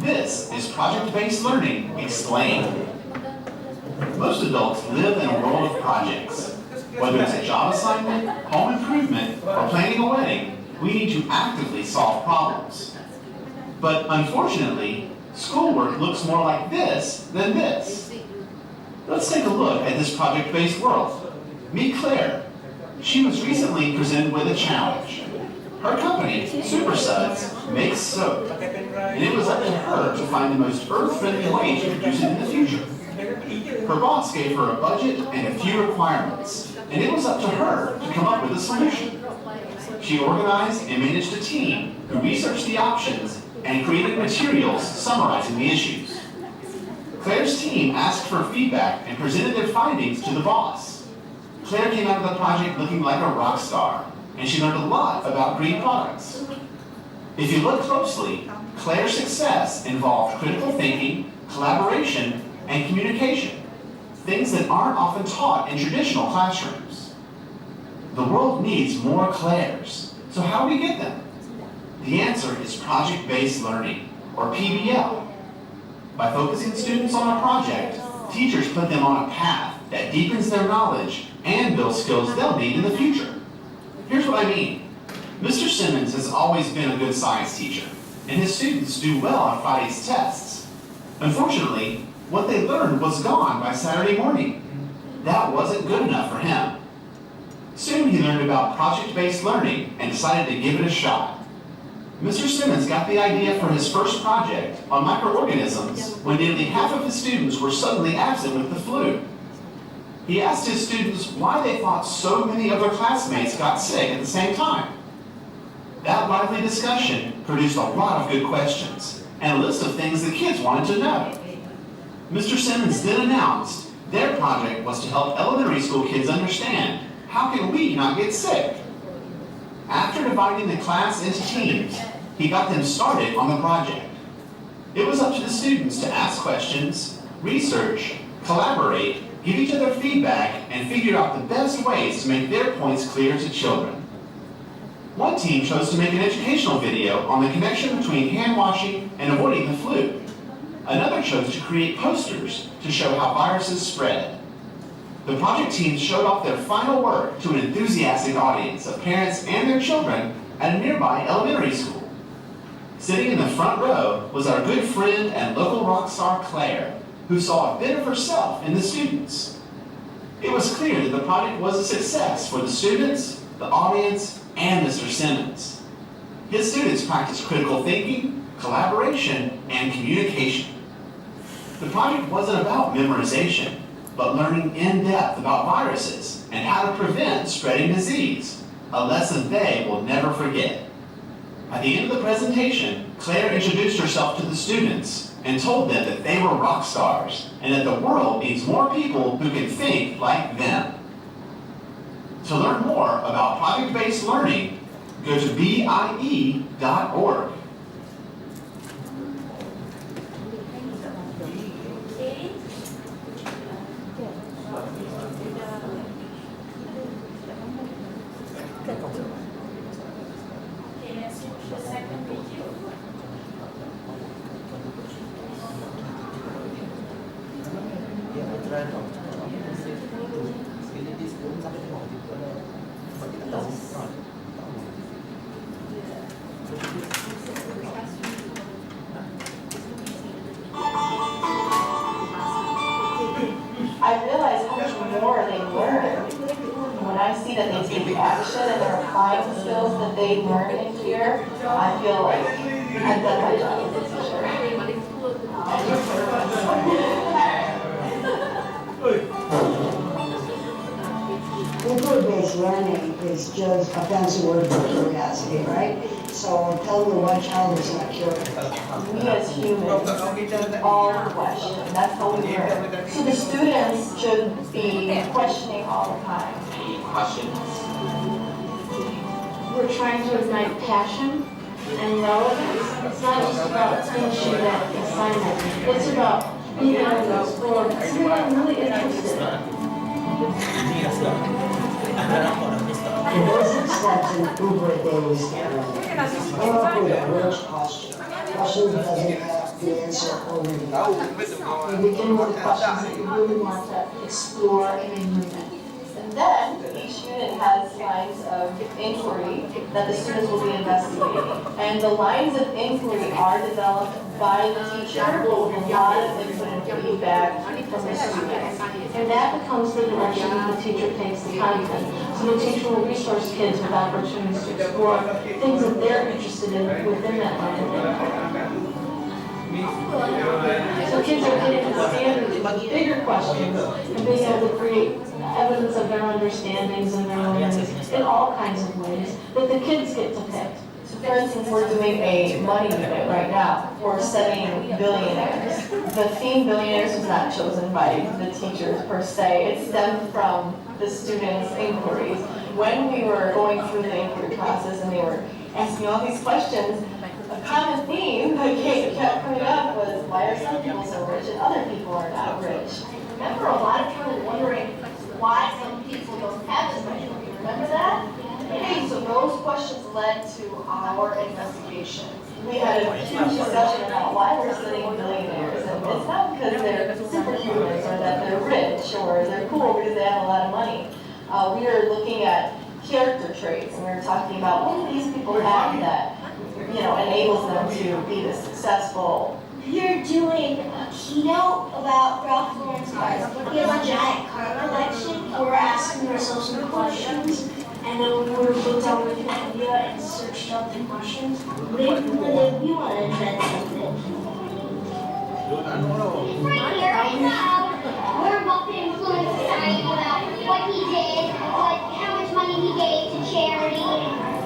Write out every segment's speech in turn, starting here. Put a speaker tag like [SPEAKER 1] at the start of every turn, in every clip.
[SPEAKER 1] This is project-based learning explained. Most adults live in a world of projects. Whether it's a job assignment, home improvement, or planning a wedding, we need to actively solve problems. But unfortunately, schoolwork looks more like this than this. Let's take a look at this project-based world. Meet Claire. She was recently presented with a challenge. Her company, Super Suds, makes soap, and it was up to her to find the most earth-friendly way to produce it in the future. Her boss gave her a budget and a few requirements, and it was up to her to come up with a solution. She organized and managed a team who researched the options and created materials summarizing the issues. Claire's team asked for feedback and presented their findings to the boss. Claire came out of the project looking like a rock star, and she learned a lot about green products. If you look closely, Claire's success involved critical thinking, collaboration, and communication, things that aren't often taught in traditional classrooms. The world needs more Claires, so how do we get them? The answer is project-based learning, or PBL. By focusing students on a project, teachers put them on a path that deepens their knowledge and builds skills they'll need in the future. Here's what I mean. Mr. Simmons has always been a good science teacher, and his students do well on Friday's tests. Unfortunately, what they learned was gone by Saturday morning. That wasn't good enough for him. Soon he learned about project-based learning and decided to give it a shot. Mr. Simmons got the idea for his first project on microorganisms when nearly half of his students were suddenly absent with the flu. He asked his students why they thought so many of their classmates got sick at the same time. That lively discussion produced a lot of good questions and a list of things the kids wanted to know. Mr. Simmons then announced their project was to help elementary school kids understand how can we not get sick. After dividing the class into teams, he got them started on the project. It was up to the students to ask questions, research, collaborate, give each other feedback, and figure out the best ways to make their points clear to children. One team chose to make an educational video on the connection between hand washing and avoiding the flu. Another chose to create posters to show how viruses spread. The project teams showed off their final work to an enthusiastic audience of parents and their children at a nearby elementary school. Sitting in the front row was our good friend and local rock star Claire, who saw a bit of herself in the students. It was clear that the project was a success for the students, the audience, and Mr. Simmons. His students practiced critical thinking, collaboration, and communication. The project wasn't about memorization, but learning in depth about viruses and how to prevent spreading disease, a lesson they will never forget. At the end of the presentation, Claire introduced herself to the students and told them that they were rock stars and that the world needs more people who can think like them. To learn more about project-based learning, go to BIE.org.
[SPEAKER 2] I realize how much more they learn when I see that they take action and they're applying the skills that they learn in here. I feel like I've done my job as a teacher.
[SPEAKER 3] Input-based learning is just a fancy word for curiosity, right? So tell me what child is not curious.
[SPEAKER 2] We as humans all question. That's how we learn. So the students should be questioning all the time.
[SPEAKER 1] Questions?
[SPEAKER 4] We're trying to ignite passion and relevance. It's not just about finishing that assignment. It's about being able to explore something I'm really interested in.
[SPEAKER 3] The basic steps in Uber daily learning. Come up with a rich question. Question doesn't have the answer already.
[SPEAKER 4] You begin with the questions that you really want to explore in a unit.
[SPEAKER 2] And then each unit has lines of inquiry that the students will be investigating. And the lines of inquiry are developed by the teacher with a lot of input and feedback from the students.
[SPEAKER 4] And that becomes the direction that the teacher takes the content. So the teacher will resource kids with opportunities to explore things that they're interested in within that line of inquiry. So kids are getting to stand these bigger questions and being able to create evidence of their understandings and their learnings in all kinds of ways that the kids get to pick.
[SPEAKER 2] So for instance, we're doing a money unit right now. We're studying billionaires. The theme billionaires was not chosen by the teachers per se. It stemmed from the students' inquiries. When we were going through the inquiry process and they were asking all these questions, a common theme that kept coming up was, why are some people so rich and other people are not rich?
[SPEAKER 5] Remember a lot of people wondering why some people don't have as much money. Remember that? Okay, so those questions led to our investigation.
[SPEAKER 2] We had a huge discussion about why we're studying billionaires, and it's not because they're superhumans or that they're rich or they're cool because they have a lot of money. We are looking at character traits, and we were talking about what do these people have that enables them to be this successful.
[SPEAKER 5] You're doing a keynote about Ralph Lauren's cars. We have a giant car collection. We're asking ourselves some questions, and then we looked on Wikipedia and searched up the questions. We want to invent something.
[SPEAKER 6] We're about to influence society about what he did, how much money he gave to charity.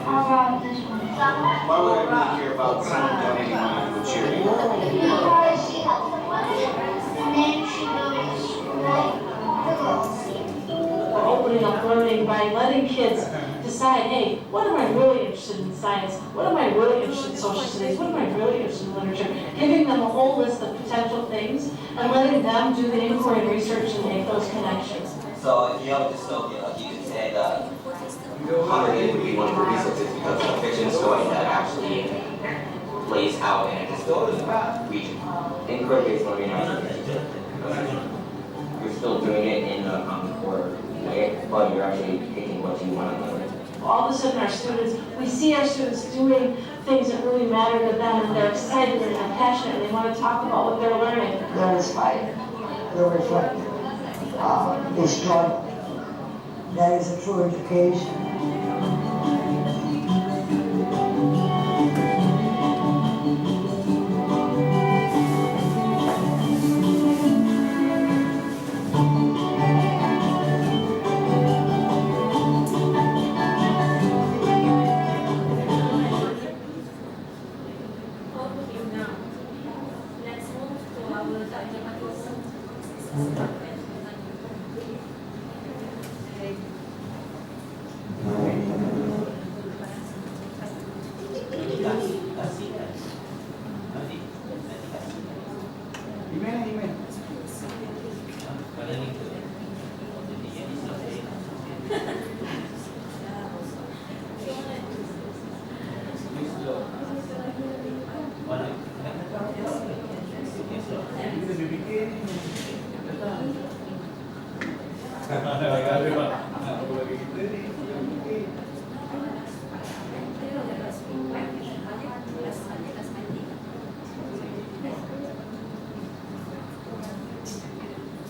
[SPEAKER 6] About this one.
[SPEAKER 7] Why would I really care about someone donating money to charity?
[SPEAKER 6] Because she helped someone, and then she goes the girls.
[SPEAKER 4] We're opening up learning by letting kids decide, hey, what am I really interested in science? What am I really interested in social studies? What am I really interested in literature? Giving them a whole list of potential things and letting them do the inquiry and research and make those connections.
[SPEAKER 8] So if you have a dystopia, like you could say that Hunger Games would be one of the resources because it's a fiction story that actually plays out in a dystopian region. Inquiry-based learning, you're still doing it in a core way, but you're actually picking what you want to learn.
[SPEAKER 4] All of a sudden we see our students doing things that really matter to them, and they're excited and they're passionate and they want to talk about what they're learning.
[SPEAKER 3] They're inspired, they're reflective, they struggle. That is a true education.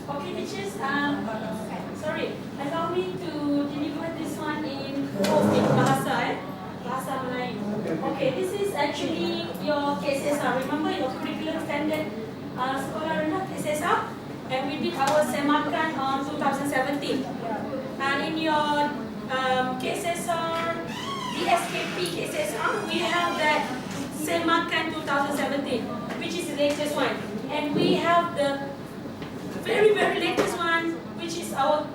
[SPEAKER 9] Okay, teachers, sorry, allow me to deliver this one in Bahasa, Bahasa Melayu. Okay, this is actually your CEFR. Remember your curriculum standard sekolah rendah CEFR? And we did our semakan on 2017. And in your CEFR, DSKP CEFR, we have that semakan 2017, which is the latest one. And we have the very, very latest one, which is our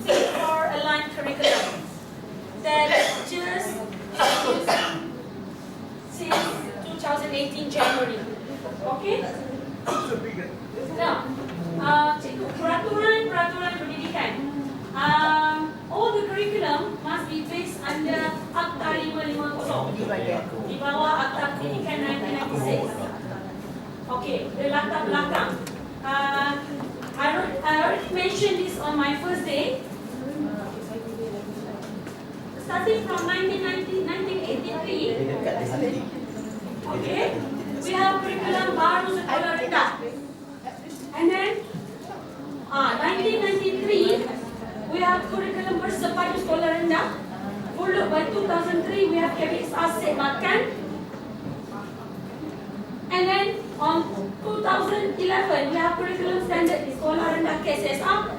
[SPEAKER 9] CEFR aligned curriculum that just since 2018 January. Okay? Now, peraturan pendidikan. All the curriculum must be based under Akta 550 di bawah Akta Pendidikan 1996. Okay, the latar belakang. I already mentioned this on my first day. Starting from 1983, okay, we have curriculum baru sekolah rendah. And then, 1993, we have curriculum bersepadu sekolah rendah. Followed by 2003, we have KBSA set makan. And then on 2011, we have curriculum standard di sekolah rendah KSSA.